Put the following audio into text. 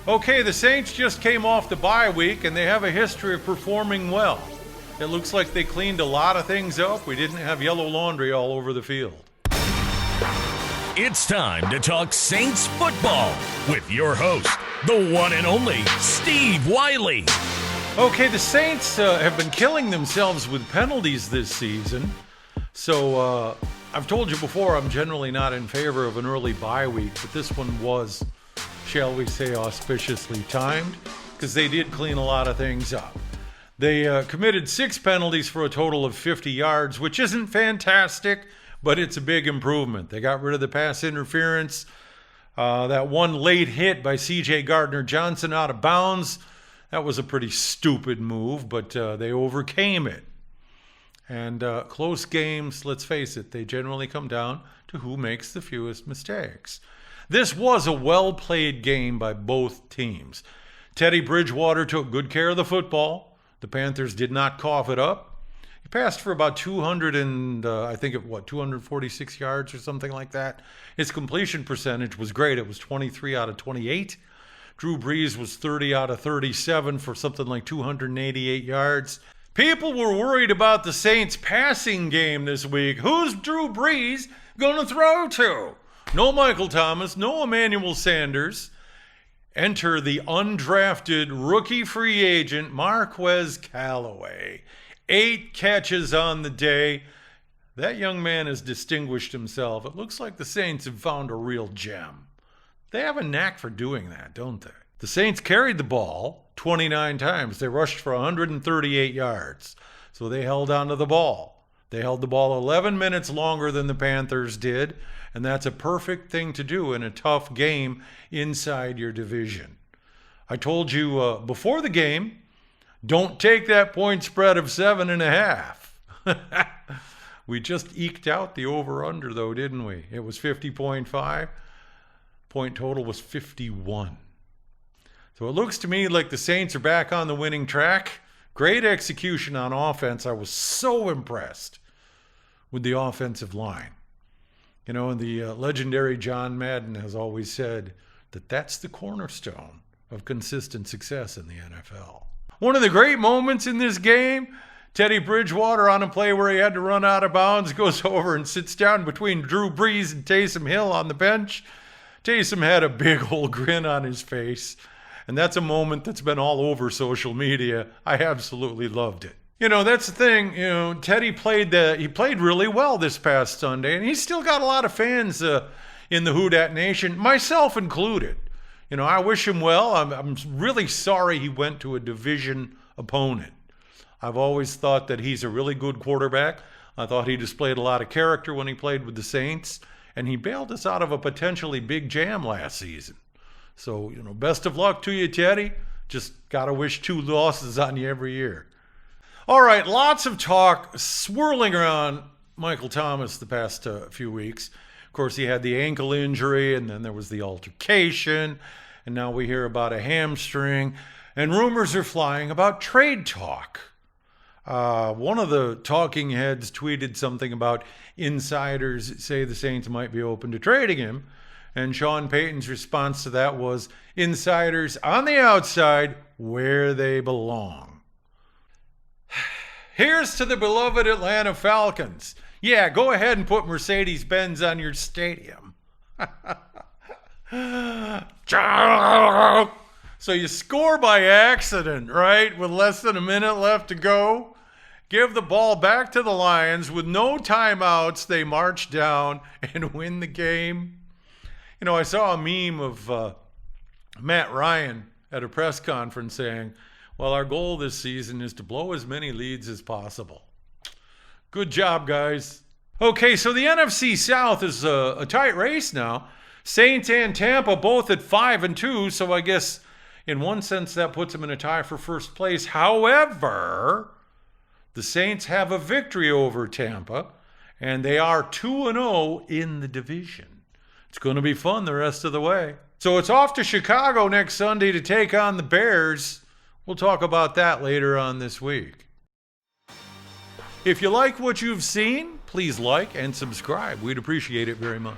Okay, the Saints just came off the bye week, and they have a history of performing well. It looks like they cleaned a lot of things up. We didn't have yellow laundry all over the field. It's time to talk Saints football with your host, the one and only Steve Wiley. Okay, the Saints have been killing themselves with penalties this season. So I've told you before, I'm generally not in favor of an early bye week, but this one was, shall we say, auspiciously timed, because they did clean a lot of things up. They committed 6 penalties for a total of 50 yards, which isn't fantastic, but it's a big improvement. They got rid of the pass interference. That one late hit by C.J. Gardner-Johnson out of bounds, that was a pretty stupid move, but they overcame it. And close games, let's face it, they generally come down to who makes the fewest mistakes. This was a well-played game by both teams. Teddy Bridgewater took good care of the football. The Panthers did not cough it up. He passed for about 246 yards or something like that. His completion percentage was great. It was 23 out of 28. Drew Brees was 30 out of 37 for something like 288 yards. People were worried about the Saints' passing game this week. Who's Drew Brees going to throw to? No Michael Thomas, no Emmanuel Sanders. Enter the undrafted rookie free agent Marquez Callaway. 8 catches on the day. That young man has distinguished himself. It looks like the Saints have found a real gem. They have a knack for doing that, don't they? The Saints carried the ball 29 times. They rushed for 138 yards. So they held onto the ball. They held the ball 11 minutes longer than the Panthers did, and that's a perfect thing to do in a tough game inside your division. I told you before the game, don't take that point spread of 7.5. We just eked out the over-under, though, didn't we? It was 50.5. Point total was 51. So it looks to me like the Saints are back on the winning track. Great execution on offense. I was so impressed with the offensive line. You know, and the legendary John Madden has always said that that's the cornerstone of consistent success in the NFL. One of the great moments in this game, Teddy Bridgewater on a play where he had to run out of bounds, goes over and sits down between Drew Brees and Taysom Hill on the bench. Taysom had a big old grin on his face, and that's a moment that's been all over social media. I absolutely loved it. You know, that's the thing. You know, Teddy played really well this past Sunday, and he's still got a lot of fans in the Who Dat Nation, myself included. You know, I wish him well. I'm really sorry he went to a division opponent. I've always thought that he's a really good quarterback. I thought he displayed a lot of character when he played with the Saints, and he bailed us out of a potentially big jam last season. So, you know, best of luck to you, Teddy. Just got to wish 2 losses on you every year. All right, lots of talk swirling around Michael Thomas the past few weeks. Of course, he had the ankle injury, and then there was the altercation, and now we hear about a hamstring, and rumors are flying about trade talk. One of the talking heads tweeted something about insiders say the Saints might be open to trading him, and Sean Payton's response to that was, insiders on the outside where they belong. Here's to the beloved Atlanta Falcons. Yeah, go ahead and put Mercedes-Benz on your stadium. So you score by accident, right? With less than a minute left to go. Give the ball back to the Lions. With no timeouts, they march down and win the game. You know, I saw a meme of Matt Ryan at a press conference saying, well, our goal this season is to blow as many leads as possible. Good job, guys. Okay, so the NFC South is a tight race now. Saints and Tampa both at 5-2, so I guess in one sense that puts them in a tie for first place. However, the Saints have a victory over Tampa, and they are 2-0 in the division. It's going to be fun the rest of the way. So it's off to Chicago next Sunday to take on the Bears. We'll talk about that later on this week. If you like what you've seen, please like and subscribe. We'd appreciate it very much.